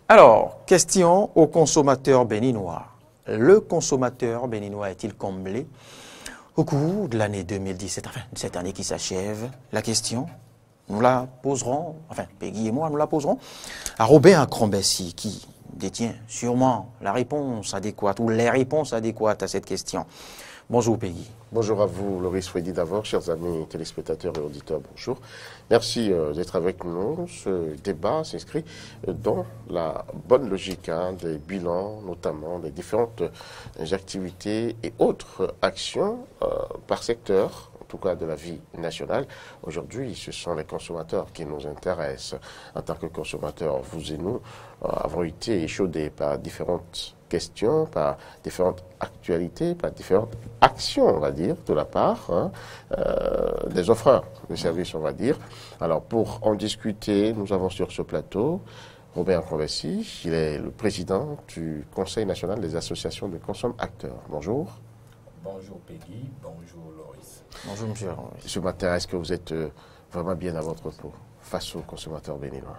Alors, question au consommateur béninois. Le consommateur béninois est-il comblé au cours de l'année 2017, enfin, cette année qui s'achève? La question, nous la poserons, enfin, Peggy et moi, nous la poserons à Robert Acrombessi, qui détient sûrement la réponse adéquate ou les réponses adéquates à cette question. Bonjour Peggy. Bonjour à vous, Loris Fouedi d'abord, chers amis téléspectateurs et auditeurs, bonjour. Merci d'être avec nous. Ce débat s'inscrit dans la bonne logique des bilans, notamment des différentes activités et autres actions par secteur, en tout cas de la vie nationale. Aujourd'hui, ce sont les consommateurs qui nous intéressent. En tant que consommateurs, vous et nous avons été échaudés par différentes questions, par différentes actualités, par différentes actions, on va dire, de la part des offreurs de services, on va dire. Alors, pour en discuter, nous avons sur ce plateau Robert Acrombessi, il est le président du Conseil national des associations de consommateurs. Bonjour. Bonjour Peggy, bonjour Loris. Bonjour monsieur. Ce matin, est-ce que vous êtes vraiment bien à votre peau face aux consommateurs béninois?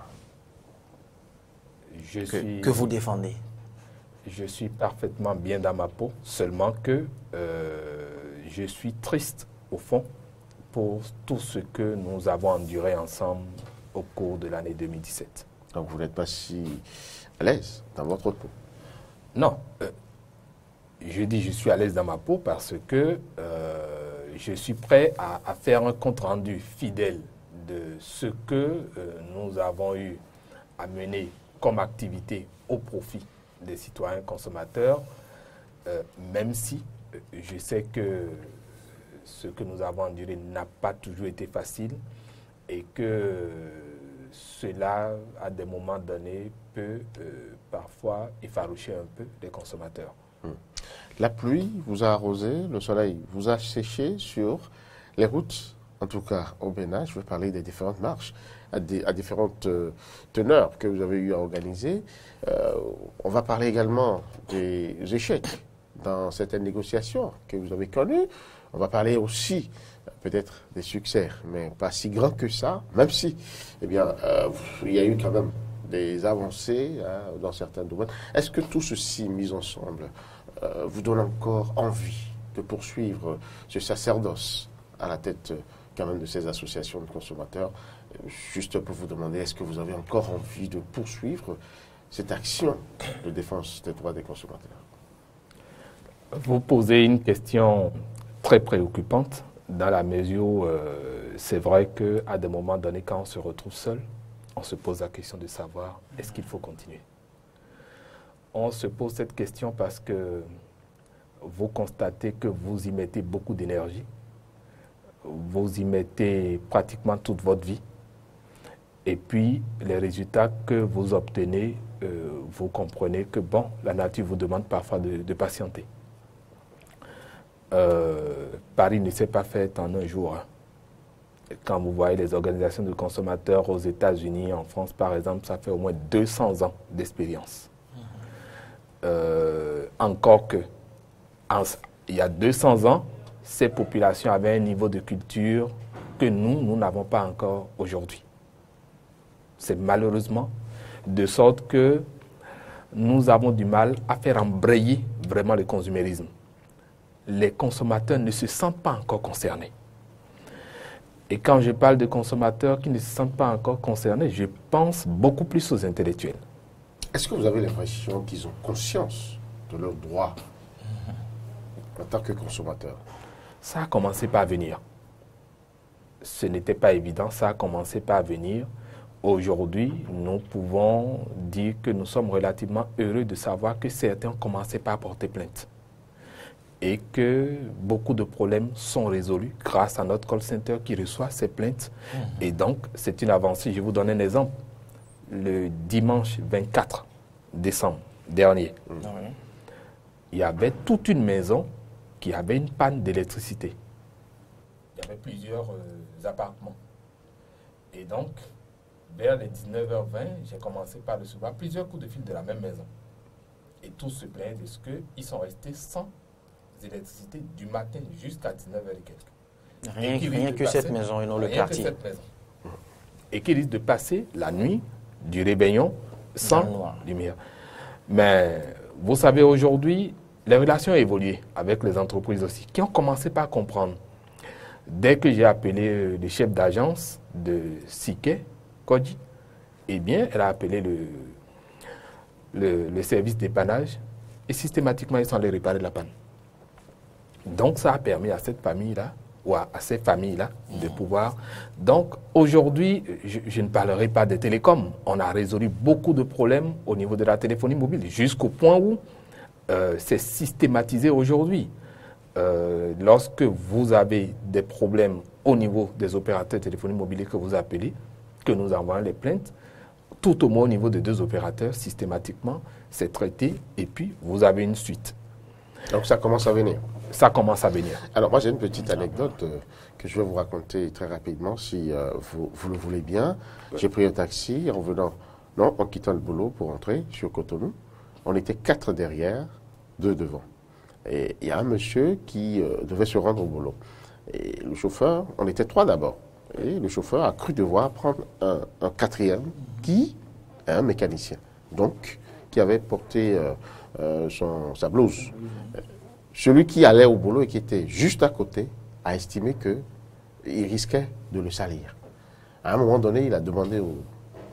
Que vous défendez? Je suis parfaitement bien dans ma peau, seulement que je suis triste au fond pour tout ce que nous avons enduré ensemble au cours de l'année 2017. Donc vous n'êtes pas si à l'aise dans votre peau? Non, je dis je suis à l'aise dans ma peau parce que je suis prêt à faire un compte-rendu fidèle de ce que nous avons eu à mener comme activité au profit des citoyens consommateurs, même si je sais que ce que nous avons enduré n'a pas toujours été facile et que cela, à des moments donnés, peut parfois effaroucher un peu les consommateurs. La pluie vous a arrosé, le soleil vous a séché sur les routes, en tout cas au Bénin. Je veux parler des différentes marches, à différentes teneurs que vous avez eu à organiser. On va parler également des échecs dans certaines négociations que vous avez connues. On va parler aussi peut-être des succès, mais pas si grands que ça, même si, eh bien, il y a eu quand même des avancées dans certains domaines. Est-ce que tout ceci mis ensemble vous donne encore envie de poursuivre ce sacerdoce à la tête quand même de ces associations de consommateurs? Juste pour vous demander, est-ce que vous avez encore envie de poursuivre cette action de défense des droits des consommateurs? Vous posez une question très préoccupante dans la mesure où c'est vrai qu'à des moments donnés, quand on se retrouve seul, on se pose la question de savoir est-ce qu'il faut continuer. On se pose cette question parce que vous constatez que vous y mettez beaucoup d'énergie, vous y mettez pratiquement toute votre vie, et puis les résultats que vous obtenez, vous comprenez que bon, la nature vous demande parfois de patienter. Paris ne s'est pas fait en un jour. Quand vous voyez les organisations de consommateurs aux États-Unis, en France par exemple, ça fait au moins 200 ans d'expérience. Encore que, il y a 200 ans, ces populations avaient un niveau de culture que nous n'avons pas encore aujourd'hui. C'est malheureusement de sorte que nous avons du mal à faire embrayer vraiment le consumérisme. Les consommateurs ne se sentent pas encore concernés. Et quand je parle de consommateurs qui ne se sentent pas encore concernés, je pense beaucoup plus aux intellectuels. Est-ce que vous avez l'impression qu'ils ont conscience de leurs droits en tant que consommateurs? Ça a commencé par venir. Ce n'était pas évident, ça a commencé par venir. Aujourd'hui, nous pouvons dire que nous sommes relativement heureux de savoir que certains commençaient par porter plainte et que beaucoup de problèmes sont résolus grâce à notre call center qui reçoit ces plaintes. Et donc, c'est une avancée. Je vous donne un exemple. Le dimanche 24 décembre dernier, il y avait toute une maison qui avait une panne d'électricité. Il y avait plusieurs appartements. Et donc, vers les 19h20, j'ai commencé par recevoir plusieurs coups de fil de la même maison. Et tous se plaignent de ce qu'ils sont restés sans électricité du matin jusqu'à 19h et quelques. Rien que cette maison et non le quartier. Cette maison. et qui risquent de passer la nuit du réveillon sans lumière. Mais vous savez, aujourd'hui, les relations ont évolué avec les entreprises aussi, qui ont commencé par comprendre. Dès que j'ai appelé le chef d'agence de Siké, Kodji, eh bien, elle a appelé le service dépannage et systématiquement, ils sont allés réparer la panne. Donc, ça a permis à cette famille-là, ou à ces familles-là, de pouvoir... Donc, aujourd'hui, je ne parlerai pas des télécoms. On a résolu beaucoup de problèmes au niveau de la téléphonie mobile, jusqu'au point où c'est systématisé aujourd'hui. Lorsque vous avez des problèmes au niveau des opérateurs de téléphonie mobile que vous appelez, que nous envoyons les plaintes, tout au moins au niveau de 2 opérateurs, systématiquement, c'est traité et puis vous avez une suite. Donc ça commence à venir. Ça commence à venir. Alors moi j'ai une petite anecdote que je vais vous raconter très rapidement si vous le voulez bien. J'ai pris un taxi en quittant le boulot pour rentrer sur Cotonou. On était 4 derrière, 2 devant. Et il y a un monsieur qui devait se rendre au boulot. Et le chauffeur, on était 3 d'abord. Et le chauffeur a cru devoir prendre un 4e qui est un mécanicien. Donc, qui avait porté sa blouse. Celui qui allait au boulot et qui était juste à côté a estimé qu'il risquait de le salir. À un moment donné, il a demandé au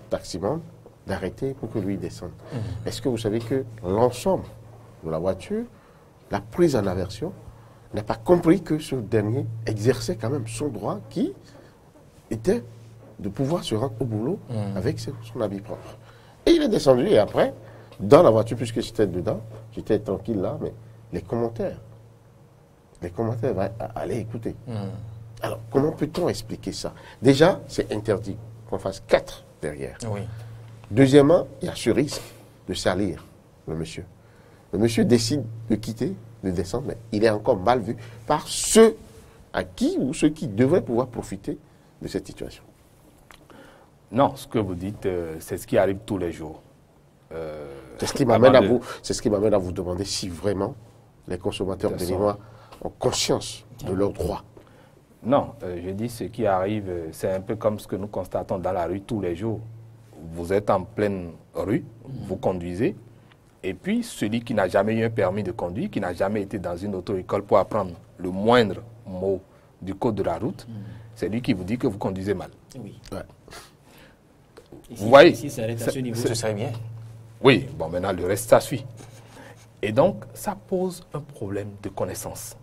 taximan d'arrêter pour que lui descende. Est-ce que vous savez que l'ensemble de la voiture, la prise en aversion, n'a pas compris que ce dernier exerçait quand même son droit qui était de pouvoir se rendre au boulot avec son habit propre. Et il est descendu et après, dans la voiture, puisque j'étais dedans, j'étais tranquille là, mais les commentaires allez écouter. Alors, comment peut-on expliquer ça? Déjà, c'est interdit qu'on fasse 4 derrière. Oui. Deuxièmement, il y a ce risque de salir le monsieur. Le monsieur décide de quitter, de descendre, mais il est encore mal vu par ceux qui devraient pouvoir profiter de cette situation. Non, ce que vous dites, c'est ce qui arrive tous les jours. C'est ce qui m'amène à vous demander si vraiment les consommateurs béninois ont conscience de leurs droits. Non, je dis ce qui arrive, c'est un peu comme ce que nous constatons dans la rue tous les jours. Vous êtes en pleine rue, vous conduisez, et puis celui qui n'a jamais eu un permis de conduire, qui n'a jamais été dans une auto-école pour apprendre le moindre mot du code de la route, c'est lui qui vous dit que vous conduisez mal. Oui. Ouais. Vous voyez, si ça arrête à ce niveau, ce serait bien. Oui, bon, maintenant le reste, ça suit. Et donc, ça pose un problème de connaissance.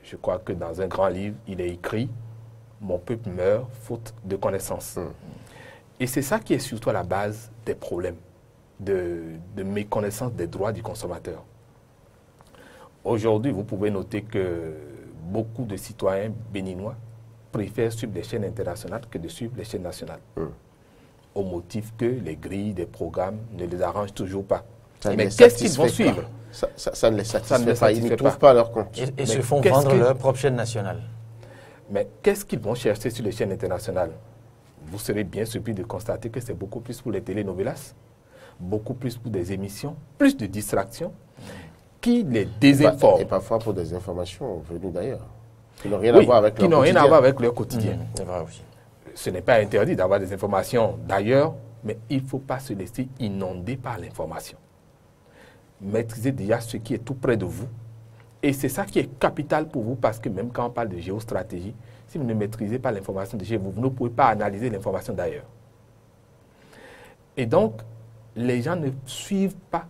Je crois que dans un grand livre, il est écrit « Mon peuple meurt faute de connaissance ». Et c'est ça qui est surtout à la base des problèmes de méconnaissance des droits du consommateur. Aujourd'hui, vous pouvez noter que beaucoup de citoyens béninois préfèrent suivre les chaînes internationales que de suivre les chaînes nationales. Au motif que les grilles des programmes ne les arrangent toujours pas. Mais qu'est-ce qu'ils vont suivre? Ça ne les satisfait pas. Ils ne trouvent pas leur compte. Et se font vendre leur propre chaîne nationale. Mais qu'est-ce qu'ils vont chercher sur les chaînes internationales? Vous serez bien surpris de constater que c'est beaucoup plus pour les telenovelas, beaucoup plus pour des émissions, plus de distractions, qui les désinforment. Et parfois pour des informations venues d'ailleurs, qui n'ont rien à voir avec leur quotidien. Qui n'ont rien à voir avec leur quotidien. C'est vrai aussi. Ce n'est pas interdit d'avoir des informations d'ailleurs, mais il ne faut pas se laisser inonder par l'information. Maîtrisez déjà ce qui est tout près de vous. Et c'est ça qui est capital pour vous, parce que même quand on parle de géostratégie, si vous ne maîtrisez pas l'information de chez vous, vous ne pouvez pas analyser l'information d'ailleurs. Et donc, les gens ne suivent pas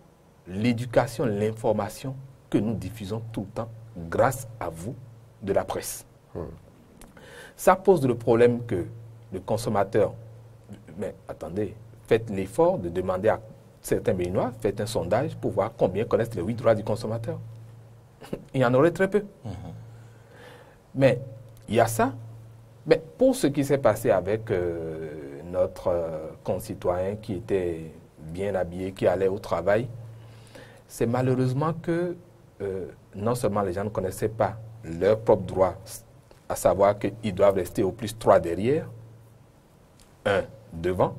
l'éducation, l'information que nous diffusons tout le temps grâce à vous de la presse. Ça pose le problème que le consommateur, mais attendez, faites l'effort de demander à certains Béninois, faites un sondage pour voir combien connaissent les 8 droits du consommateur. Il y en aurait très peu. Mais il y a ça. Mais pour ce qui s'est passé avec notre concitoyen qui était bien habillé, qui allait au travail, c'est malheureusement que non seulement les gens ne connaissaient pas leurs propres droits, à savoir qu'ils doivent rester au plus 3 derrière, 1 devant.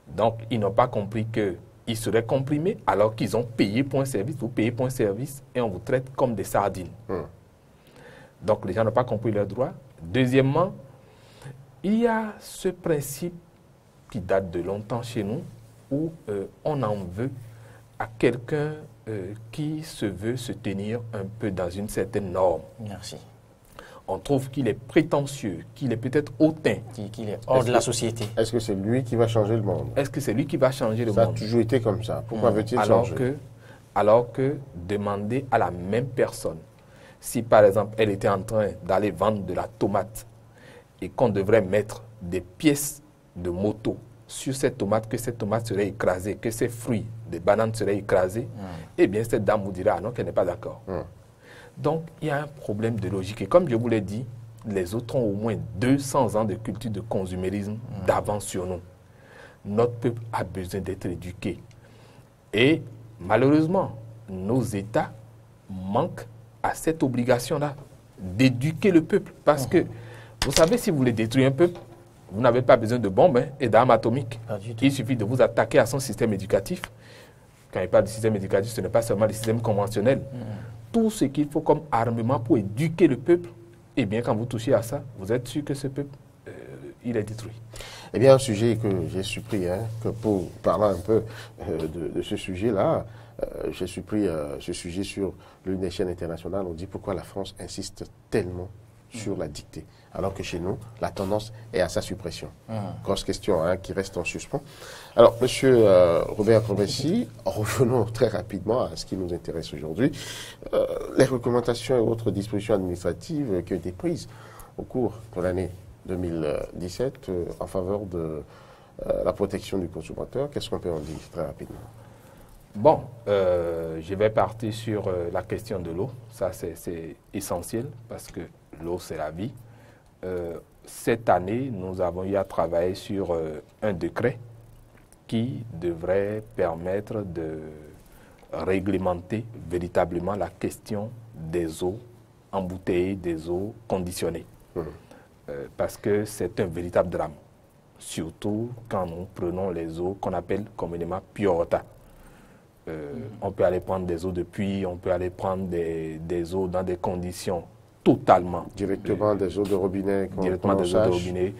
Donc, ils n'ont pas compris qu'ils seraient comprimés alors qu'ils ont payé pour un service. Vous payez pour un service et on vous traite comme des sardines. Donc, les gens n'ont pas compris leurs droits. Deuxièmement, il y a ce principe qui date de longtemps chez nous, où on en veut à quelqu'un qui se veut se tenir un peu dans une certaine norme. Merci. On trouve qu'il est prétentieux, qu'il est peut-être hautain. Qu'il est hors de la société. Est-ce que c'est lui qui va changer le monde? Est-ce que c'est lui qui va changer le Ça monde? a toujours été comme ça. Pourquoi veut-il changer? Alors que demander à la même personne, si par exemple elle était en train d'aller vendre de la tomate et qu'on devrait mettre des pièces de moto sur cette tomate, que cette tomate serait écrasée, que ces fruits, des bananes seraient écrasés, eh bien cette dame vous dira non, qu'elle n'est pas d'accord. Donc il y a un problème de logique. Et comme je vous l'ai dit, les autres ont au moins 200 ans de culture de consumérisme d'avance sur nous. Notre peuple a besoin d'être éduqué. Et malheureusement, nos États manquent à cette obligation-là d'éduquer le peuple. Parce que, vous savez, si vous voulez détruire un peuple, vous n'avez pas besoin de bombes et d'armes atomiques. Il suffit de vous attaquer à son système éducatif. Quand il parle de système éducatif, ce n'est pas seulement le système conventionnel. Tout ce qu'il faut comme armement pour éduquer le peuple, eh bien, quand vous touchez à ça, vous êtes sûr que ce peuple, il est détruit. Eh bien, un sujet que j'ai surpris, que pour parler un peu de ce sujet-là, j'ai surpris ce sujet sur l'une des chaînes internationales. On dit pourquoi la France insiste tellement sur la dictée, alors que chez nous, la tendance est à sa suppression. Grosse question qui reste en suspens. Alors, monsieur Robert Crombessi, revenons très rapidement à ce qui nous intéresse aujourd'hui. Les recommandations et autres dispositions administratives qui ont été prises au cours de l'année 2017 en faveur de la protection du consommateur. Qu'est-ce qu'on peut en dire très rapidement? Bon, je vais partir sur la question de l'eau. Ça, c'est essentiel parce que l'eau, c'est la vie. Cette année, nous avons eu à travailler sur un décret qui devrait permettre de réglementer véritablement la question des eaux embouteillées, des eaux conditionnées. Parce que c'est un véritable drame, surtout quand nous prenons les eaux qu'on appelle communément pure water. On peut aller prendre des eaux de puits, on peut aller prendre des eaux dans des conditions totalement... Directement des eaux de robinet. Directement des eaux de robinet.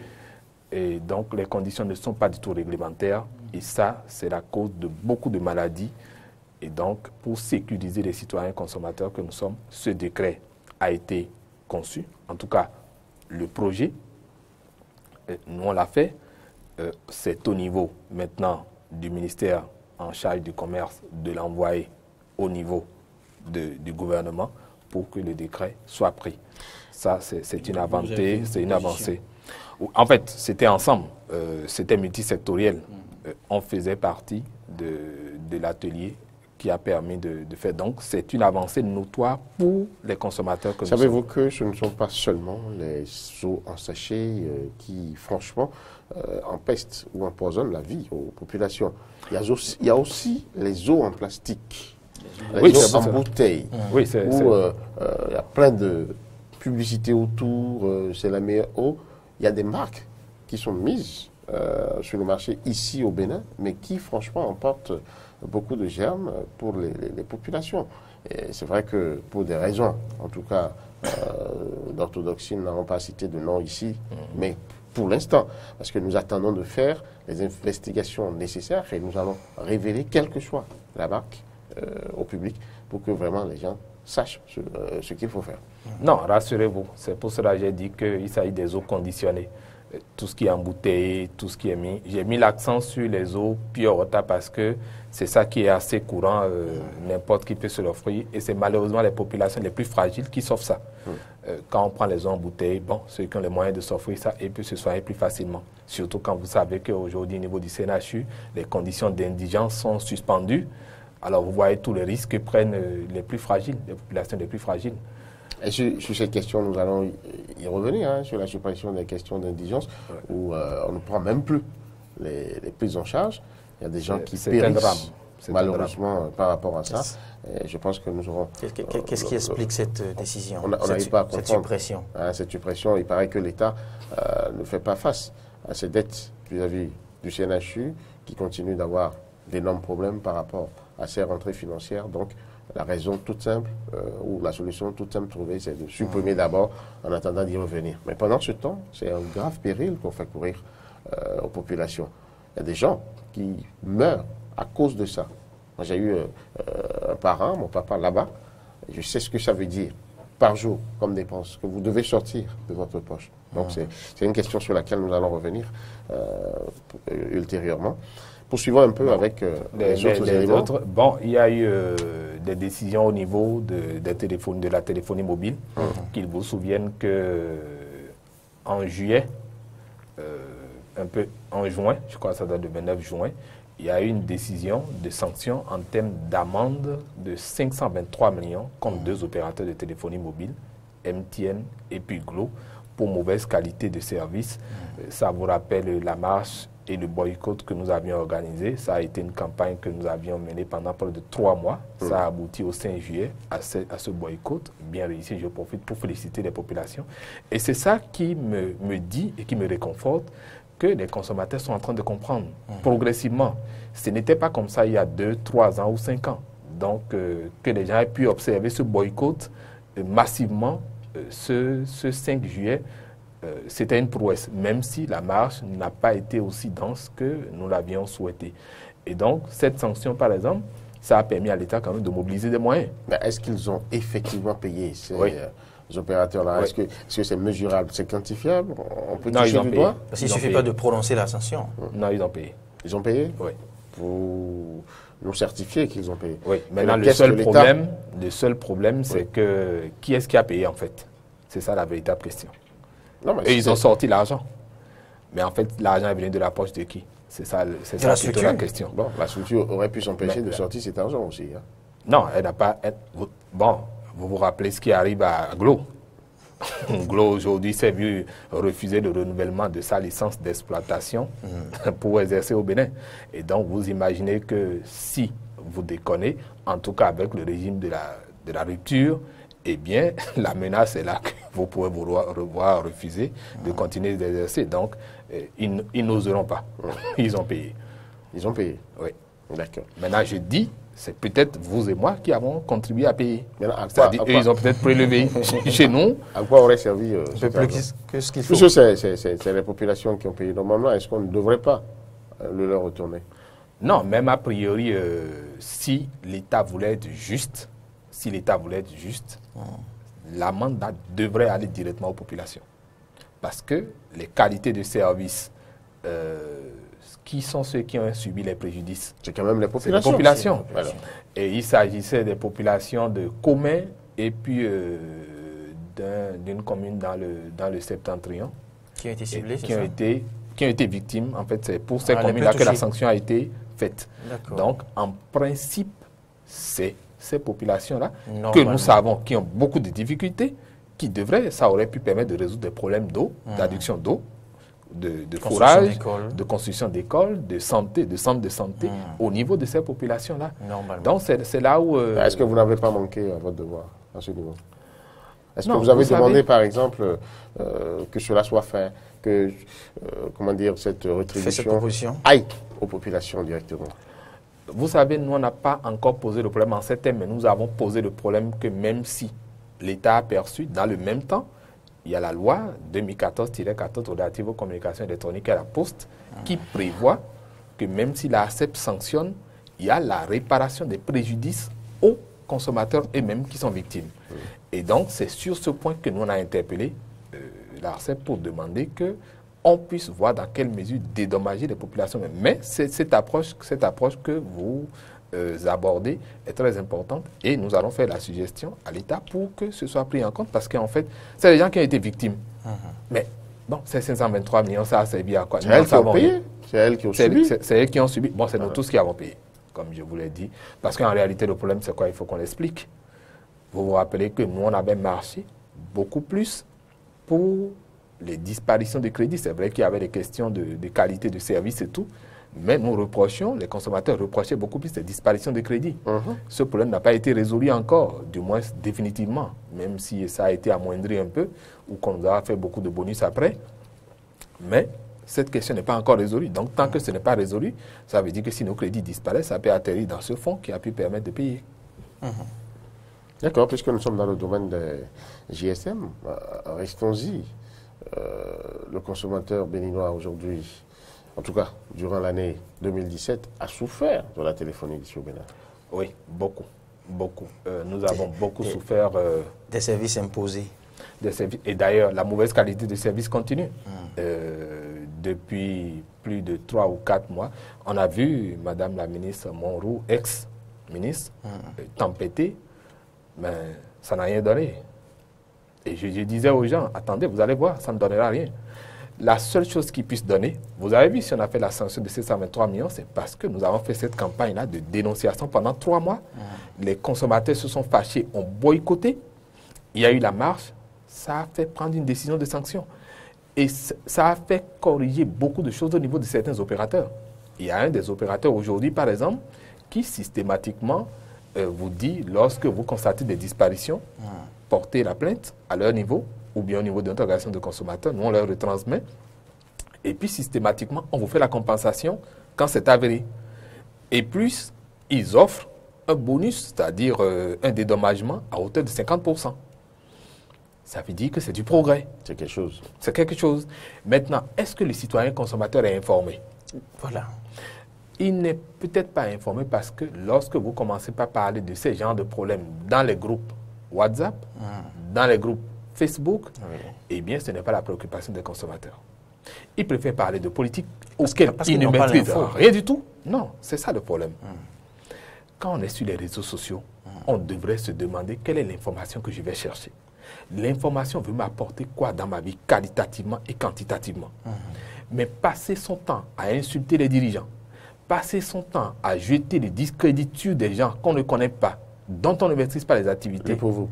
Et donc les conditions ne sont pas du tout réglementaires. Et ça, c'est la cause de beaucoup de maladies. Et donc, pour sécuriser les citoyens consommateurs que nous sommes, ce décret a été conçu. En tout cas, le projet, nous on l'a fait, c'est au niveau maintenant du ministère en charge du commerce de l'envoyer au niveau du gouvernement pour que le décret soit pris. Ça, c'est une avancée, c'est une avancée. En fait, c'était ensemble, c'était multisectoriel. On faisait partie de l'atelier qui a permis de faire. Donc, c'est une avancée notoire pour les consommateurs que nous sommes. Savez-vous que ce ne sont pas seulement les eaux en sachet qui, franchement, empestent ou empoisonnent la vie aux populations. Il y a aussi les eaux en plastique, les eaux en bouteille, où il y a plein de publicités autour, c'est la meilleure eau. Il y a des marques qui sont mises sur le marché ici au Bénin, mais qui, franchement, emportent beaucoup de germes pour les populations. Et c'est vrai que pour des raisons, en tout cas, d'orthodoxie, nous n'avons pas cité de nom ici, mais pour l'instant, parce que nous attendons de faire les investigations nécessaires et nous allons révéler quelle que soit la marque au public pour que vraiment les gens sachent ce qu'il faut faire. Non, rassurez-vous, c'est pour cela que j'ai dit qu'il s'agit des eaux conditionnées. Tout ce qui est embouteillé, tout ce qui est mis. J'ai mis l'accent sur les eaux pure water parce que c'est ça qui est assez courant, n'importe qui peut se l'offrir. Et c'est malheureusement les populations les plus fragiles qui s'offrent ça. Quand on prend les eaux embouteillées, bon, ceux qui ont les moyens de s'offrir ça, ils peuvent se soigner plus facilement. Surtout quand vous savez qu'aujourd'hui, au niveau du CNHU, les conditions d'indigence sont suspendues. Alors vous voyez tous les risques que prennent les plus fragiles, les populations les plus fragiles. Et sur cette question, nous allons y revenir, sur la suppression des questions d'indigence, où on ne prend même plus les prises en charge. Il y a des gens qui périssent, malheureusement, par rapport à ça. Et je pense que nous aurons... Qu'est-ce qui explique cette décision, on n'arrive pas à comprendre cette suppression? Cette suppression, il paraît que l'État ne fait pas face à ses dettes vis-à-vis du CNHU, qui continue d'avoir d'énormes problèmes par rapport à ses rentrées financières. Donc, La raison toute simple, ou la solution toute simple trouvée, c'est de supprimer d'abord en attendant d'y revenir. Mais pendant ce temps, c'est un grave péril qu'on fait courir aux populations. Il y a des gens qui meurent à cause de ça. Moi, j'ai eu un parent, mon papa là-bas, et je sais ce que ça veut dire par jour comme dépense, que vous devez sortir de votre poche. Donc, c'est une question sur laquelle nous allons revenir ultérieurement. Poursuivons un peu avec les autres éléments. Bon, il y a eu des décisions au niveau de la téléphonie mobile, qu'il vous souvienne que en juillet, un peu en juin, je crois que ça date du 29 juin, il y a eu une décision de sanction en termes d'amende de 523 millions contre deux opérateurs de téléphonie mobile, MTN et puis Glo, pour mauvaise qualité de service. Ça vous rappelle la marche et le boycott que nous avions organisé. Ça a été une campagne que nous avions menée pendant près de 3 mois. Ça a abouti au 5 juillet à ce boycott. Bien réussi, je profite pour féliciter les populations. Et c'est ça qui me dit et qui me réconforte que les consommateurs sont en train de comprendre progressivement. Ce n'était pas comme ça il y a 2, 3 ans ou 5 ans. Donc, que les gens aient pu observer ce boycott massivement ce 5 juillet, c'était une prouesse, même si la marche n'a pas été aussi dense que nous l'avions souhaité. Et donc, cette sanction, par exemple, ça a permis à l'État quand même de mobiliser des moyens. Mais est-ce qu'ils ont effectivement payé ces opérateurs-là? Oui. Est-ce que c'est mesurable, c'est quantifiable? On peut Non, toucher du doigt? Parce qu'il ne suffit pas de prononcer la sanction. Non, ils ont payé. Ils ont payé? Oui. Vous nous certifiez qu'ils ont payé? Oui. Maintenant, le seul problème, c'est que qui est-ce qui a payé en fait? C'est ça la véritable question. Non, mais et ils ont sorti l'argent. Mais en fait, l'argent est venu de la poche de qui? C'est ça plutôt la question. Bon, la structure aurait pu s'empêcher de sortir cet argent aussi. Hein. Non, elle n'a pas... Bon, vous vous rappelez ce qui arrive à Glo. Glo, aujourd'hui, s'est vu refuser le renouvellement de sa licence d'exploitation pour exercer au Bénin. Et donc, vous imaginez que si vous déconnez, en tout cas avec le régime de la rupture, eh bien, la menace est là que vous pouvez vous revoir refuser de continuer d'exercer. Donc, ils n'oseront pas. Ils ont payé. Ils ont payé? Oui. D'accord. Maintenant, je dis, c'est peut-être vous et moi qui avons contribué à payer. C'est-à-dire, eux, ils ont peut-être prélevé chez nous. À quoi aurait servi un peu plus que ce qu'il faut. Puisque c'est les populations qui ont payé normalement, est-ce qu'on ne devrait pas le leur retourner? Non, même a priori, si l'État voulait être juste, l'amende devrait aller directement aux populations. Parce que les qualités de service, qui sont ceux qui ont subi les préjudices? C'est quand même les populations. C'est les populations. Voilà. Et il s'agissait des populations de Comé et puis d'une commune dans le Septentrion. Qui ont été ciblées, qui ont été victimes. En fait, c'est pour ces communes-là que la sanction a été faite. Donc, en principe, c'est ces populations-là que nous savons qui ont beaucoup de difficultés, ça aurait pu permettre de résoudre des problèmes d'eau, d'adduction d'eau, de forage, de construction d'écoles, de santé, de centres de santé, au niveau de ces populations-là. Donc, c'est là où... Est-ce que vous n'avez pas manqué à votre devoir à ce niveau? Est-ce que vous avez demandé, par exemple, que cela soit fait, que, cette rétribution aille aux populations directement? Vous savez, nous, on n'a pas encore posé le problème en ces termes, mais nous avons posé le problème que même si l'État a perçu, dans le même temps, il y a la loi 2014-14 relative aux communications électroniques et à la poste qui prévoit que même si la ARCEP sanctionne, il y a la réparation des préjudices aux consommateurs eux-mêmes qui sont victimes. Et donc, c'est sur ce point que nous, on a interpellé l'ARCEP pour demander qu'on puisse voir dans quelle mesure dédommager les populations. Mais cette approche que vous abordez est très importante et nous allons faire la suggestion à l'État pour que ce soit pris en compte parce qu'en fait, c'est les gens qui ont été victimes. Mais bon, ces 523 millions, ça a servi à quoi? C'est elles qui ont payé? C'est elles qui ont subi? C'est elles qui ont subi. Bon, c'est nous tous qui avons payé, comme je vous l'ai dit. Parce qu'en réalité, le problème, c'est quoi? Il faut qu'on l'explique. Vous vous rappelez que nous, on avait marché beaucoup plus pour les disparitions de crédit. C'est vrai qu'il y avait des questions de qualité de service et tout, mais nous reprochions, les consommateurs reprochaient beaucoup plus les disparitions de crédit. Ce problème n'a pas été résolu encore, du moins définitivement, même si ça a été amoindri un peu, ou qu'on nous a fait beaucoup de bonus après. Mais cette question n'est pas encore résolue. Donc, tant que ce n'est pas résolu, ça veut dire que si nos crédits disparaissent, ça peut atterrir dans ce fonds qui a pu permettre de payer. D'accord, puisque nous sommes dans le domaine des JSM, restons-y. Le consommateur béninois aujourd'hui, en tout cas durant l'année 2017, a souffert de la téléphonie ici au Bénin. Oui, beaucoup. Beaucoup. Nous avons beaucoup souffert. Des services imposés. Et d'ailleurs, la mauvaise qualité de service continue. Depuis plus de 3 ou 4 mois, on a vu Madame la ministre Monroux, ex-ministre, tempêter, mais ça n'a rien donné. Et je disais aux gens, attendez, vous allez voir, ça ne donnera rien. La seule chose qui puisse donner, vous avez vu, si on a fait la sanction de 723 millions, c'est parce que nous avons fait cette campagne-là de dénonciation pendant 3 mois. Les consommateurs se sont fâchés, ont boycotté. Il y a eu la marche. Ça a fait prendre une décision de sanction. Et ça a fait corriger beaucoup de choses au niveau de certains opérateurs. Il y a un des opérateurs aujourd'hui, par exemple, qui systématiquement vous dit, lorsque vous constatez des disparitions, portez la plainte à leur niveau, ou bien au niveau de notre organisation de consommateurs, nous on leur retransmet, et puis systématiquement, on vous fait la compensation quand c'est avéré. Et plus, ils offrent un bonus, c'est-à-dire un dédommagement à hauteur de 50%. Ça veut dire que c'est du progrès. C'est quelque chose. C'est quelque chose. Maintenant, est-ce que le citoyen consommateur est informé? Voilà. Il n'est peut-être pas informé parce que lorsque vous commencez par parler de ces genres de problèmes dans les groupes WhatsApp, dans les groupes Facebook, eh bien, ce n'est pas la préoccupation des consommateurs. Ils préfèrent parler de politique auquel ils ne maîtrisent rien du tout. Non, c'est ça le problème. Quand on est sur les réseaux sociaux, on devrait se demander quelle est l'information que je vais chercher. L'information veut m'apporter quoi dans ma vie, qualitativement et quantitativement. Mais passer son temps à insulter les dirigeants, passer son temps à jeter des discréditures des gens qu'on ne connaît pas, dont on ne maîtrise pas les activités. Lui pour vous.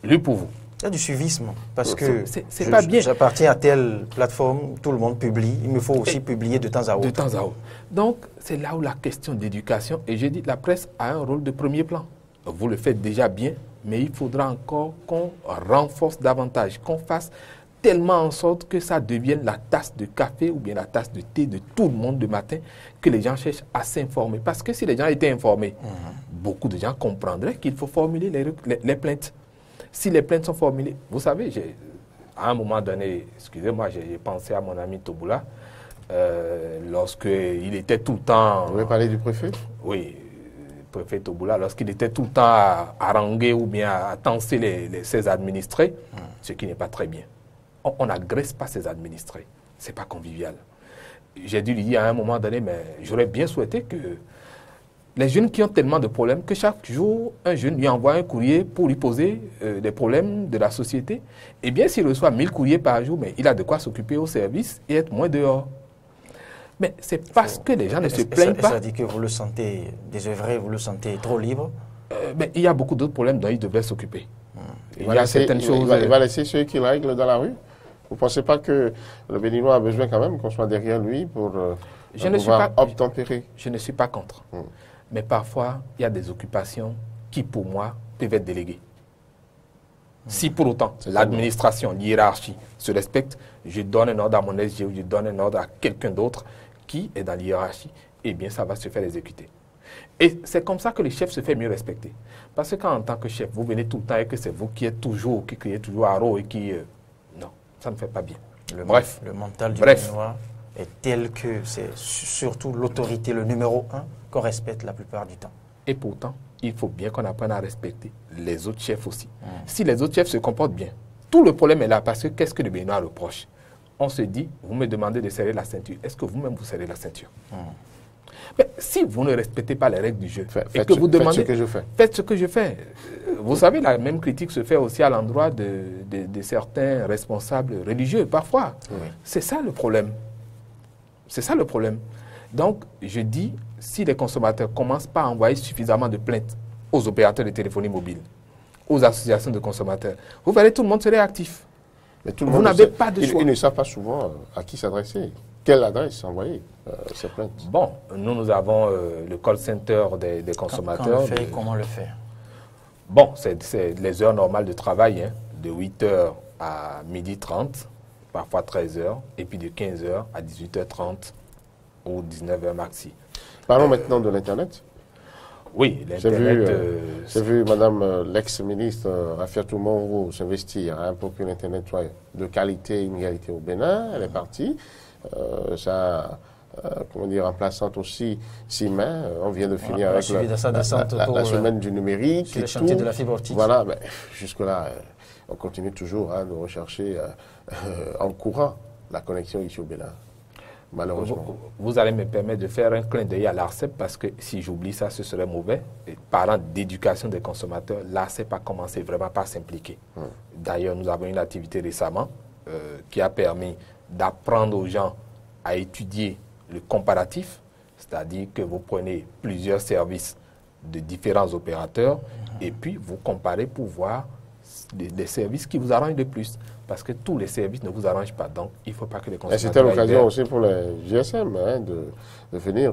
Lui pour vous. Il y a du suivisme, parce que c'est pas bien. J'appartiens à telle plateforme, tout le monde publie, il me faut aussi publier de temps à autre. De temps à autre. Donc, c'est là où la question d'éducation, et je dis, la presse a un rôle de premier plan. Vous le faites déjà bien, mais il faudra encore qu'on renforce davantage, qu'on fasse tellement en sorte que ça devienne la tasse de café ou bien la tasse de thé de tout le monde le matin, que les gens cherchent à s'informer. Parce que si les gens étaient informés, beaucoup de gens comprendraient qu'il faut formuler les plaintes. Si les plaintes sont formulées, vous savez, à un moment donné, excusez-moi, j'ai pensé à mon ami Toboula, lorsqu'il était tout le temps... Vous voulez parler du préfet? Oui, le préfet Toboula, lorsqu'il était tout le temps à haranguer ou bien à tenser ses administrés, ce qui n'est pas très bien. On n'agresse pas ses administrés, ce n'est pas convivial. J'ai dû lui dire à un moment donné, mais j'aurais bien souhaité que les jeunes qui ont tellement de problèmes que chaque jour, un jeune lui envoie un courrier pour lui poser des problèmes de la société. Eh bien, s'il reçoit 1000 courriers par jour, mais il a de quoi s'occuper au service et être moins dehors. Mais c'est parce que les gens ne se plaignent pas. Ça dit que vous le sentez désœuvré, vous le sentez trop libre? Mais il y a beaucoup d'autres problèmes dont il devrait s'occuper. Il va laisser ceux qui règlent dans la rue? Vous ne pensez pas que le Béninois a besoin quand même qu'on soit derrière lui pour pouvoir obtempérer? Je ne suis pas contre. Mais parfois, il y a des occupations qui, pour moi, peuvent être déléguées. Si pour autant, l'administration, l'hiérarchie se respecte, je donne un ordre à mon SG ou je donne un ordre à quelqu'un d'autre qui est dans l'hiérarchie, eh bien, ça va se faire exécuter. Et c'est comme ça que le chef se fait mieux respecter. Parce que quand, en tant que chef, vous venez tout le temps et que c'est vous qui êtes toujours, qui criez toujours à Haro et qui... non, ça ne fait pas bien. Bref. Le mental du Béninois est tel que c'est surtout l'autorité, le numéro 1, qu'on respecte la plupart du temps. Et pourtant, il faut bien qu'on apprenne à respecter les autres chefs aussi. Si les autres chefs se comportent bien, tout le problème est là parce que qu'est-ce que le Béninois reproche? On se dit, vous me demandez de serrer la ceinture. Est-ce que vous-même vous serrez la ceinture? Mais si vous ne respectez pas les règles du jeu et que vous demandez... Faites ce que je fais. Faites ce que je fais. Vous savez, la même critique se fait aussi à l'endroit de certains responsables religieux, parfois. C'est ça le problème. C'est ça le problème. Donc, je dis, si les consommateurs commencent par envoyer suffisamment de plaintes aux opérateurs de téléphonie mobile, aux associations de consommateurs, vous verrez, tout le monde serait actif. Mais tout le vous monde n'avez pas de choix. Ils ne savent pas souvent à qui s'adresser. Quelle adresse envoyer ces plaintes? Bon, nous avons le call center des consommateurs. Comment le faire? Bon, c'est les heures normales de travail, hein, de 8h à 12h30, parfois 13h, et puis de 15h à 18h30 ou 19h maxi. Parlons maintenant de l'Internet. Oui, J'ai l'Internet... vu Madame l'ex-ministre Rafiatou Monroe s'investir pour que l'Internet soit de qualité, une qualité au Bénin. Elle est partie. Comment dire, remplaçante aussi, Simain. On vient de finir avec la semaine du numérique. Sur le chantier de la fibre optique. Voilà, mais jusque-là, on continue toujours de rechercher en courant la connexion ici au Bénin. Malheureusement. Vous allez me permettre de faire un clin d'œil à l'ARCEP parce que si j'oublie ça, ce serait mauvais. Et parlant d'éducation des consommateurs, l'ARCEP a commencé vraiment par s'impliquer. D'ailleurs, nous avons une activité récemment qui a permis d'apprendre aux gens à étudier le comparatif, c'est-à-dire que vous prenez plusieurs services de différents opérateurs et puis vous comparez pour voir les services qui vous arrangent le plus. Parce que tous les services ne vous arrangent pas. Donc, il ne faut pas que les consommateurs... C'était l'occasion aussi pour les GSM de venir,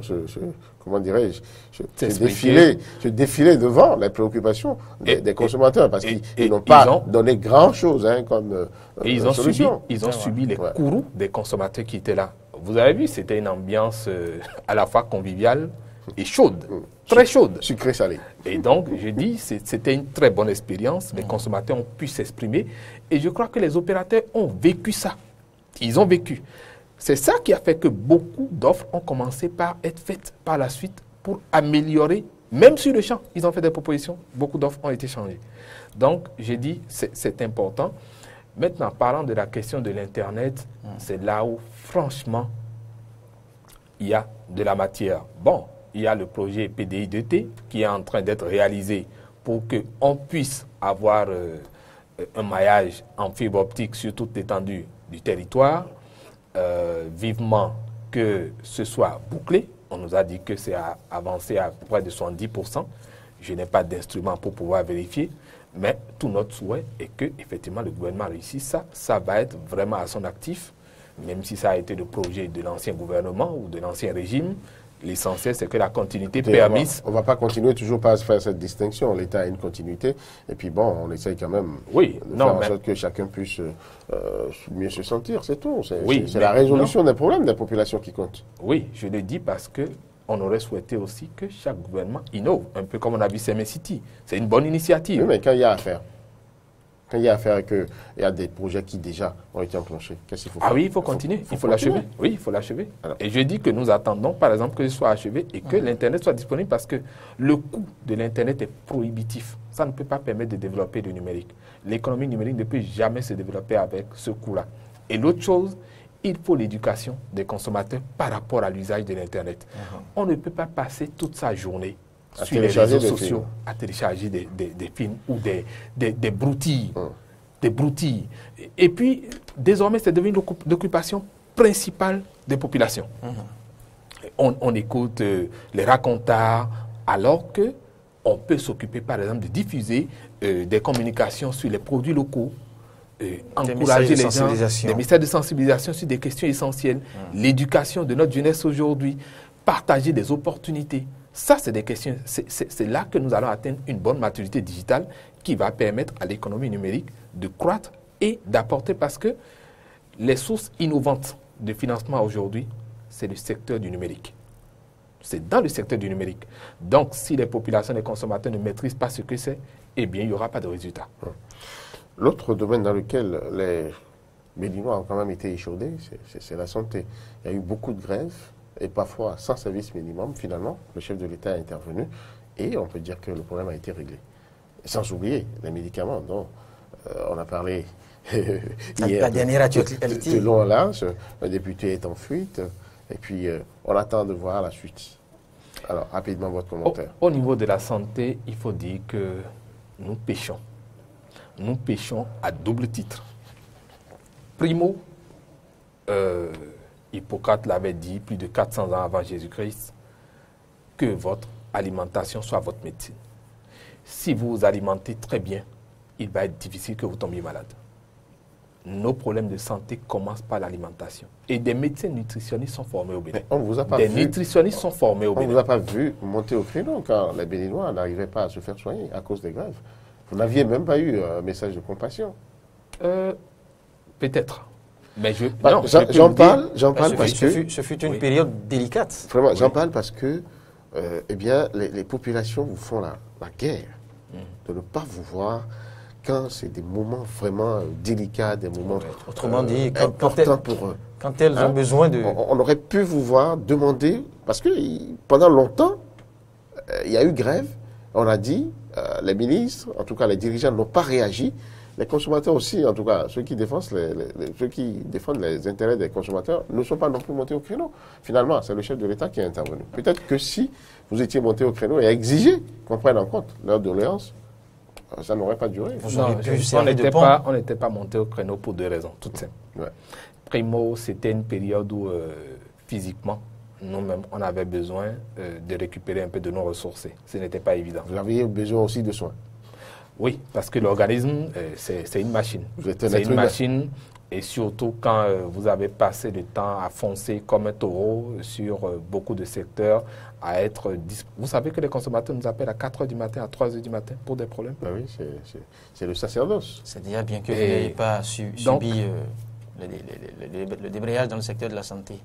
comment dirais-je, se défiler devant les préoccupations des consommateurs. Parce qu'ils n'ont pas donné grand-chose comme solution. Ils ont subi les courroux des consommateurs qui étaient là. Vous avez vu, c'était une ambiance à la fois conviviale et chaude, très chaude. Sucré-salé. Et donc, je dis, c'était une très bonne expérience. Les consommateurs ont pu s'exprimer. Et je crois que les opérateurs ont vécu ça. Ils ont vécu. C'est ça qui a fait que beaucoup d'offres ont commencé par être faites par la suite pour améliorer, même sur le champ. Ils ont fait des propositions. Beaucoup d'offres ont été changées. Donc, j'ai dit, c'est important. Maintenant, parlant de la question de l'Internet, c'est là où, franchement, il y a de la matière. Bon, il y a le projet PDI-2T qui est en train d'être réalisé pour qu'on puisse avoir un maillage en fibre optique sur toute l'étendue du territoire. Vivement que ce soit bouclé. On nous a dit que c'est avancé à près de 70%. Je n'ai pas d'instrument pour pouvoir vérifier. Mais tout notre souhait est que effectivement le gouvernement réussisse ça. Ça va être vraiment à son actif, même si ça a été le projet de l'ancien gouvernement ou de l'ancien régime. L'essentiel, c'est que la continuité permise. On ne va pas continuer toujours par faire cette distinction. L'État a une continuité. Et puis bon, on essaye quand même de faire en sorte que chacun puisse mieux se sentir. C'est tout. C'est la résolution des problèmes des populations qui compte. Oui, je le dis parce que on aurait souhaité aussi que chaque gouvernement innove, un peu comme on a vu Semen City. C'est une bonne initiative. Oui, mais quand il y a affaire, il y a des projets qui déjà ont été enclenchés, qu'est-ce qu'il faut faire? Ah oui, il faut continuer, il faut l'achever. Oui, il faut l'achever. Et je dis que nous attendons, par exemple, que ce soit achevé et que l'Internet soit disponible parce que le coût de l'Internet est prohibitif. Ça ne peut pas permettre de développer le numérique. L'économie numérique ne peut jamais se développer avec ce coût-là. Et l'autre chose, il faut l'éducation des consommateurs par rapport à l'usage de l'Internet. On ne peut pas passer toute sa journée sur les réseaux sociaux à télécharger des films ou des broutilles. Des broutilles. Et puis, désormais, c'est devenu l'occupation principale des populations. On écoute les racontars, alors qu'on peut s'occuper, par exemple, de diffuser des communications sur les produits locaux, encourager les gens, des messages de sensibilisation sur des questions essentielles, l'éducation de notre jeunesse aujourd'hui, partager des opportunités. Ça, c'est des questions, c'est là que nous allons atteindre une bonne maturité digitale qui va permettre à l'économie numérique de croître et d'apporter, parce que les sources innovantes de financement aujourd'hui, c'est le secteur du numérique. C'est dans le secteur du numérique. Donc, si les populations, les consommateurs ne maîtrisent pas ce que c'est, eh bien, il n'y aura pas de résultat. L'autre domaine dans lequel les Béninois ont quand même été échaudés, c'est la santé. Il y a eu beaucoup de grèves et parfois sans service minimum. Finalement, le chef de l'État est intervenu et on peut dire que le problème a été réglé. Sans oublier les médicaments dont on a parlé hier. La dernière actualité. De long en large, le député est en fuite et puis on attend de voir la suite. Alors, rapidement, votre commentaire. Au niveau de la santé, il faut dire que nous péchons. Nous péchons à double titre. Primo, Hippocrate l'avait dit plus de 400 ans avant Jésus-Christ, que votre alimentation soit votre médecine. Si vous vous alimentez très bien, il va être difficile que vous tombiez malade. Nos problèmes de santé commencent par l'alimentation. Et des médecins nutritionnistes sont formés au Bénin. On vous a pas des nutritionnistes sont formés au Bénin. On ne vous a pas vu monter au créneau quand les Béninois n'arrivaient pas à se faire soigner à cause des grèves. Vous n'aviez même pas eu un message de compassion. Peut-être. Mais j'en parle parce que... Ce fut une période délicate. Vraiment, j'en parle parce que eh bien, les populations vous font la guerre de ne pas vous voir quand c'est des moments vraiment délicats, des moments Autrement dit, importants pour eux. Quand elles ont besoin de... On aurait pu vous voir demander, parce que pendant longtemps, il y a eu grève, on a dit, les ministres, en tout cas les dirigeants n'ont pas réagi, les consommateurs aussi, en tout cas ceux qui défendent les intérêts des consommateurs, ne sont pas non plus montés au créneau. Finalement, c'est le chef de l'État qui est intervenu. Peut-être que si vous étiez monté au créneau et exigé qu'on prenne en compte leur doléance, ça n'aurait pas duré. On n'était pas monté au créneau pour deux raisons, toutes simples. Ouais. Primo, c'était une période où physiquement, nous-mêmes, on avait besoin de récupérer un peu de nos ressources. Ce n'était pas évident. Vous aviez besoin aussi de soins. Oui, parce que l'organisme, c'est une machine. C'est une machine, et surtout quand vous avez passé le temps à foncer comme un taureau sur beaucoup de secteurs, à être... Vous savez que les consommateurs nous appellent à 4 h du matin, à 3 h du matin pour des problèmes. Ben oui, c'est le sacerdoce. C'est-à-dire bien que vous n'ayez pas subi le débrayage dans le secteur de la santé.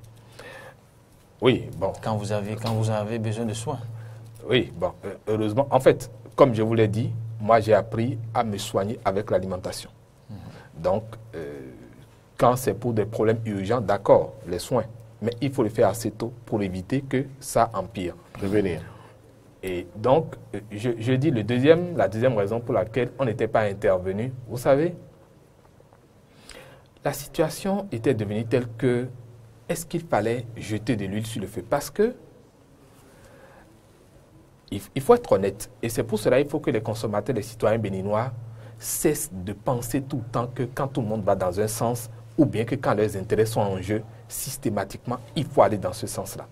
Oui, bon. Quand vous avez besoin de soins. Oui, bon, heureusement. En fait, comme je vous l'ai dit, moi j'ai appris à me soigner avec l'alimentation. Donc, quand c'est pour des problèmes urgents, d'accord, les soins. Mais il faut le faire assez tôt pour éviter que ça empire. Prévenir. Et donc, je dis la deuxième raison pour laquelle on n'était pas intervenu. Vous savez, la situation était devenue telle que, est-ce qu'il fallait jeter de l'huile sur le feu? Parce que, il faut être honnête. Et c'est pour cela qu'il faut que les consommateurs, les citoyens béninois, cessent de penser tout le temps que quand tout le monde va dans un sens, ou bien que quand leurs intérêts sont en jeu, systématiquement, il faut aller dans ce sens-là.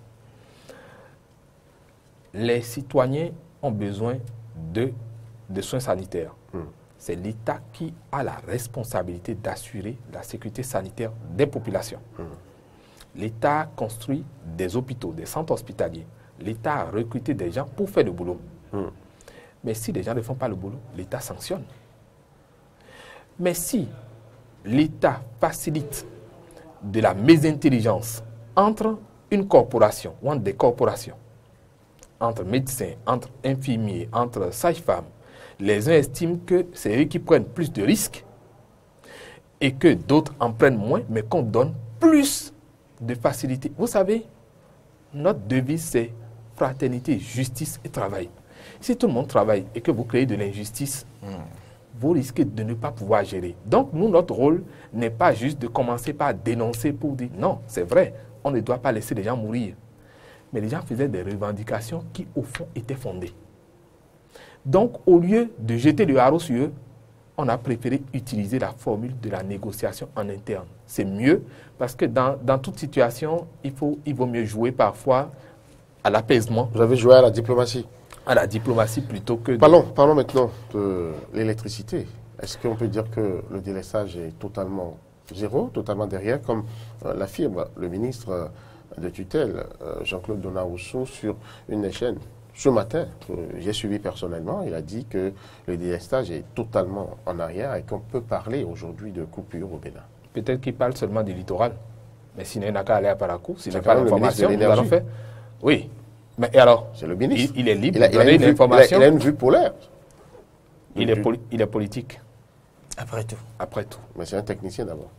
Les citoyens ont besoin de soins sanitaires. C'est l'État qui a la responsabilité d'assurer la sécurité sanitaire des populations. L'État construit des hôpitaux, des centres hospitaliers. L'État a recruté des gens pour faire le boulot. Mais si les gens ne font pas le boulot, l'État sanctionne. Mais si l'État facilite de la mésintelligence entre une corporation ou entre des corporations, entre médecins, entre infirmiers, entre sages-femmes, les uns estiment que c'est eux qui prennent plus de risques et que d'autres en prennent moins, mais qu'on donne plus de facilité. Vous savez, notre devise, c'est fraternité, justice et travail. Si tout le monde travaille et que vous créez de l'injustice, vous risquez de ne pas pouvoir gérer. Donc, nous, notre rôle n'est pas juste de commencer par dénoncer pour dire non, c'est vrai, on ne doit pas laisser les gens mourir. Mais les gens faisaient des revendications qui, au fond, étaient fondées. Donc, au lieu de jeter le haro sur eux, on a préféré utiliser la formule de la négociation en interne. C'est mieux parce que dans toute situation, il vaut mieux jouer parfois à l'apaisement. Vous avez joué à la diplomatie. À la diplomatie plutôt que... Parlons maintenant de l'électricité. Est-ce qu'on peut dire que le délestage est totalement zéro, totalement derrière, comme l'affirme le ministre de tutelle, Jean-Claude Donahoussou, sur une chaîne ce matin, que j'ai suivi personnellement? Il a dit que le délestage est totalement en arrière et qu'on peut parler aujourd'hui de coupure au Bénin. Peut-être qu'il parle seulement du littoral. Mais s'il n'a qu'à aller à Parakou, s'il n'a pas l'information, nous allons faire... Oui. Mais et alors? C'est le ministre. Il est libre de donner une information. Il a une vue polaire. Il est politique. Après tout. Après tout. Mais c'est un technicien d'abord.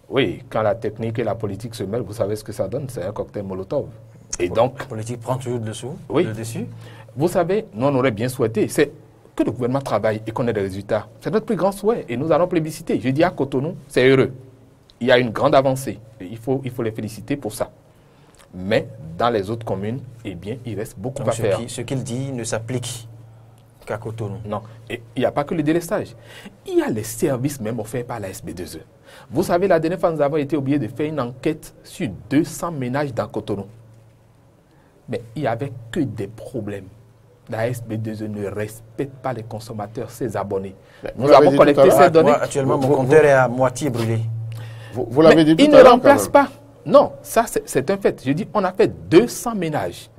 Oui, quand la technique et la politique se mêlent, vous savez ce que ça donne, c'est un cocktail Molotov. Et donc, la politique prend toujours le dessus. Vous savez, nous on aurait bien souhaité, c'est que le gouvernement travaille et qu'on ait des résultats. C'est notre plus grand souhait et nous allons plébisciter. Je dis à Cotonou, c'est heureux. Il y a une grande avancée. Et il faut les féliciter pour ça. Mais dans les autres communes, eh bien, il reste beaucoup à faire. Ce qu'il dit ne s'applique qu'à Cotonou. Non. Et il n'y a pas que le délestage. Il y a les services même offerts par la SB2E. Vous savez, la dernière fois, nous avons été obligés de faire une enquête sur 200 ménages dans Cotonou. Mais il n'y avait que des problèmes. La SB2E ne respecte pas les consommateurs, ses abonnés. Nous avons collecté ces données. Moi, actuellement, mon compteur est à moitié brûlé. Vous l'avez dit tout à l'heure. Il ne remplace pas. Non, ça c'est un fait. Je dis, on a fait 200 ménages.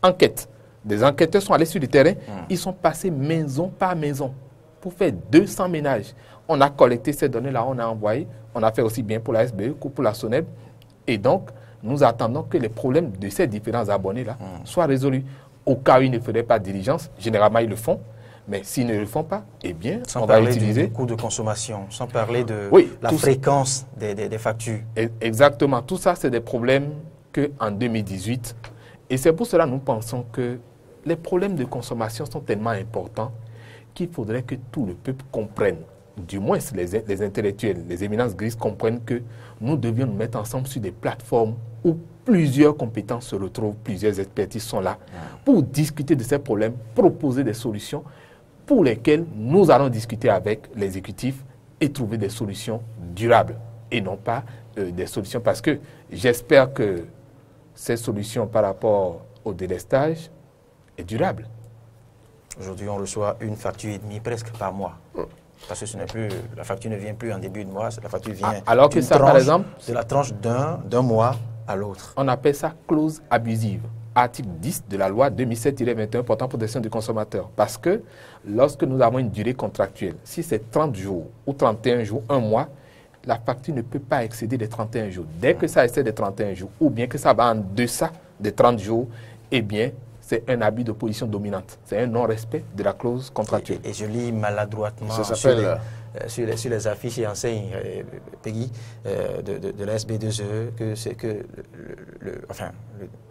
Enquête. Des enquêteurs sont allés sur le terrain. Ils sont passés maison par maison pour faire 200 ménages. On a collecté ces données-là, on a envoyé. On a fait aussi bien pour la SBE que pour la SONEB. Et donc, nous attendons que les problèmes de ces différents abonnés-là soient résolus. au cas où ils ne feraient pas diligence. Généralement, ils le font. Mais s'ils ne le font pas, eh bien, sans on va parler utiliser... du coût de consommation, sans parler de la tout fréquence des factures. Exactement. Tout ça, c'est des problèmes qu'en 2018. Et c'est pour cela que nous pensons que les problèmes de consommation sont tellement importants qu'il faudrait que tout le peuple comprenne, du moins les intellectuels, les éminences grises comprennent que nous devions nous mettre ensemble sur des plateformes où plusieurs compétences se retrouvent, plusieurs expertises sont là pour discuter de ces problèmes, proposer des solutions pour lesquelles nous allons discuter avec l'exécutif et trouver des solutions durables et non pas des solutions. Parce que j'espère que ces solutions par rapport au délestage est durable. Aujourd'hui, on reçoit une facture et demie presque par mois. Parce que ce n'est plus, la facture ne vient plus en début de mois, la facture vient alors que ça, par exemple, de la tranche d'un mois à l'autre. On appelle ça clause abusive. Article 10 de la loi 2007-21 portant protection du consommateur. Parce que lorsque nous avons une durée contractuelle, si c'est 30 jours ou 31 jours, un mois, la facture ne peut pas excéder les 31 jours. Dès que ça excède les 31 jours, ou bien que ça va en deçà des 30 jours, eh bien, c'est un abus de position dominante. C'est un non-respect de la clause contractuelle. Et je lis maladroitement sur les affiches et enseignes, Peggy, de la SB2E, que c'est que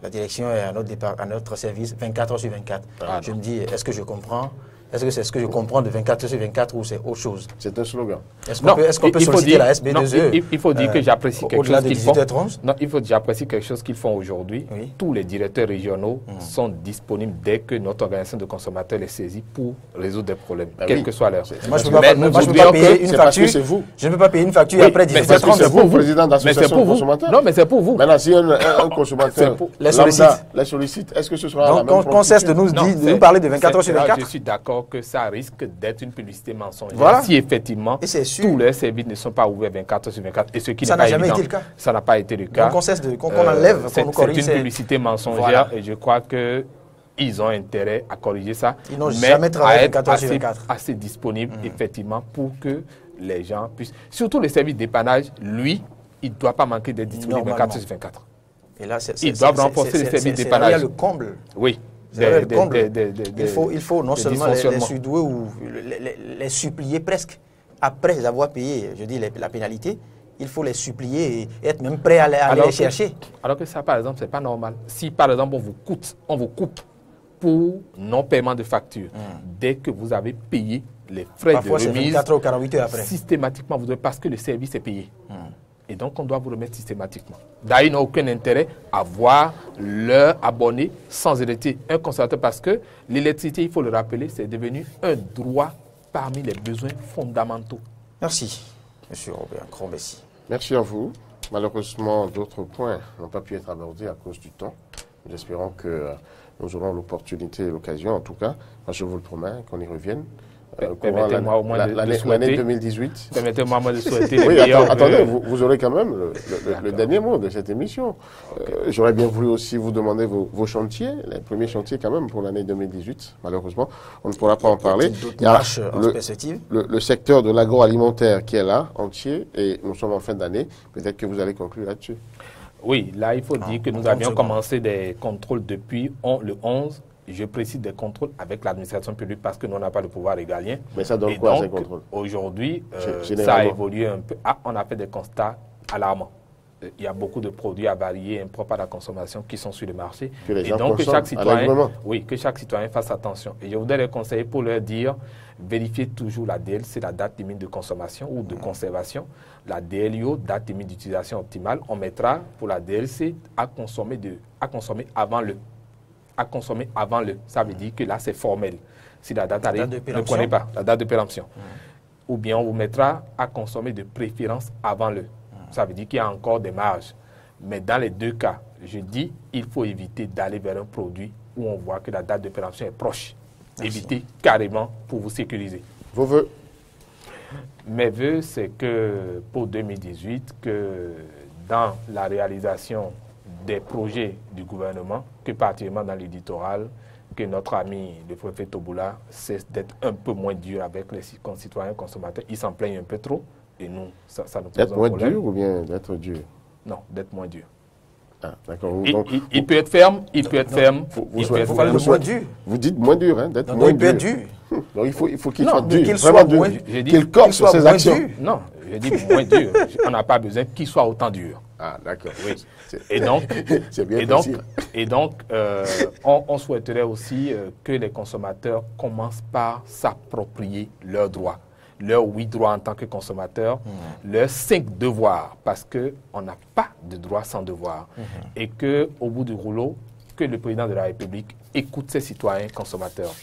la direction est à notre service 24 heures sur 24. Je me dis, est-ce que je comprends? Est-ce que c'est ce que je comprends de 24 sur 24 ou c'est autre chose? C'est un slogan. Est-ce qu'on peut solliciter la SB2E? Il faut dire que j'apprécie quelque chose qu'ils font. Non, il faut dire j'apprécie quelque chose qu'ils font aujourd'hui. Oui. Tous les directeurs régionaux sont disponibles dès que notre organisation de consommateurs les saisit pour résoudre des problèmes, quel que soit l'heure. Moi, je ne peux pas payer une facture. Je ne peux pas payer une facture après 18h30. C'est vous, président d'association de consommateurs. Non, mais c'est pour vous. Maintenant, si un consommateur les sollicite, est-ce que ce sera la même Donc, qu'on cesse de nous parler de 24 heures sur 24. Je suis d'accord que ça risque d'être une publicité mensongère si effectivement tous les services ne sont pas ouverts 24 heures sur 24 et ce qui n'est pas évident. Ça n'a pas été le cas. Donc on cesse qu'on enlève, qu'on nous corrige. C'est une publicité mensongère et je crois qu'ils ont intérêt à corriger ça. Ils n'ont jamais travaillé 24 heures sur 24. Assez disponible effectivement pour que les gens puissent... Surtout les services dépannage, lui, il ne doit pas manquer d'être disponible 24 heures sur 24. Et là, ils doivent renforcer les services dépannage. Il y a le comble. Oui. Il faut non seulement les surdouer ou les supplier presque après avoir payé, je dis la pénalité, il faut les supplier et être même prêt à aller les chercher. Alors que ça, par exemple, c'est pas normal. Si, par exemple, on vous coupe pour non-paiement de facture, dès que vous avez payé les frais de remise, 24 ou 48 heures après. Systématiquement, parce que le service est payé. Et donc, on doit vous remettre systématiquement. D'ailleurs, ils n'ont aucun intérêt à voir leur abonné sans hériter un consommateur parce que l'électricité, il faut le rappeler, c'est devenu un droit parmi les besoins fondamentaux. Merci, M. Robert Crombessi. Merci à vous. Malheureusement, d'autres points n'ont pas pu être abordés à cause du temps. Nous espérons que nous aurons l'opportunité et l'occasion, en tout cas, je vous le promets, qu'on y revienne. Permettez-moi au moins de souhaiter. L'année 2018. Permettez-moi de souhaiter. Oui, attendez, vous aurez quand même le dernier mot de cette émission. J'aurais bien voulu aussi vous demander vos chantiers, les premiers chantiers quand même pour l'année 2018. Malheureusement, on ne pourra pas en parler. Il y a le secteur de l'agroalimentaire qui est là, entier, et nous sommes en fin d'année. Peut-être que vous allez conclure là-dessus. Oui, là, il faut dire que nous avions commencé des contrôles depuis le 11. Je précise des contrôles avec l'administration publique parce que nous n'avons pas le pouvoir régalien. Mais ça donne quoi, ces contrôles? Aujourd'hui, ça a évolué un peu. On a fait des constats alarmants. Il y a beaucoup de produits avariés, impropres à la consommation qui sont sur le marché. Et donc, que chaque citoyen fasse attention. Et je voudrais les conseiller pour leur dire, vérifiez toujours la DL, c'est la date limite de consommation ou de conservation. La DLIO, date limite d'utilisation optimale, on mettra pour la DLC à consommer avant le. Ça veut dire que là, c'est formel. Si la date arrive, ne prenez pas la date de péremption. Ou bien on vous mettra à consommer de préférence avant le. Ça veut dire qu'il y a encore des marges. Mais dans les deux cas, je dis, il faut éviter d'aller vers un produit où on voit que la date de péremption est proche. Évitez carrément pour vous sécuriser. Vos vœux? Mes vœux, c'est que pour 2018, que dans la réalisation des projets du gouvernement, que particulièrement dans le littoral, que notre ami le préfet Toboula cesse d'être un peu moins dur avec les concitoyens consommateurs. Ils s'en plaignent un peu trop et nous, ça nous pose un problème. D'être moins dur ou bien d'être dur? Non, d'être moins dur. Ah, d'accord. Il peut être ferme, il peut être ferme. Il faut parler de moins dur. Vous dites moins dur, hein, d'être Non, moins il peut être dur. dur. Donc il faut qu'il Non, soit dur, qu'il vraiment soit dur, moins- qu'il corse sur ses moins actions. dur. Non, je dis moins dur. On n'a pas besoin qu'il soit autant dur. Ah, d'accord. Oui. C'est- Et donc, C'est bien et donc, précis. on souhaiterait aussi que les consommateurs commencent par s'approprier leurs droits. Leurs 8 droits en tant que consommateurs, leurs 5 devoirs, parce qu'on n'a pas de droit sans devoir. Et qu'au bout du rouleau, que le président de la République écoute ses citoyens consommateurs.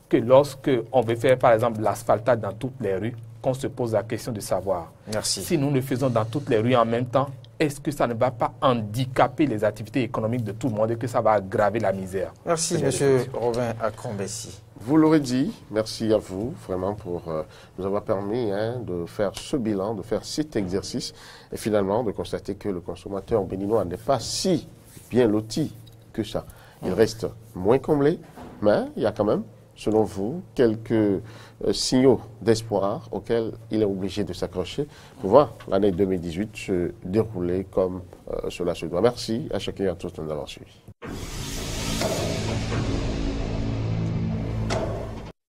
Que lorsque on veut faire, par exemple, l'asphaltade dans toutes les rues, qu'on se pose la question de savoir Merci. si nous le faisons dans toutes les rues en même temps, est-ce que ça ne va pas handicaper les activités économiques de tout le monde et que ça va aggraver la misère? Merci, C'est M. la Robin Akombessi. Vous l'aurez dit, merci à vous vraiment pour nous avoir permis de faire ce bilan, de faire cet exercice et finalement de constater que le consommateur béninois n'est pas si bien loti que ça. Il reste moins comblé, mais il y a quand même, selon vous, quelques signaux d'espoir auxquels il est obligé de s'accrocher pour voir l'année 2018 se dérouler comme cela se doit. Merci à chacun et à tous de nous avoir suivis.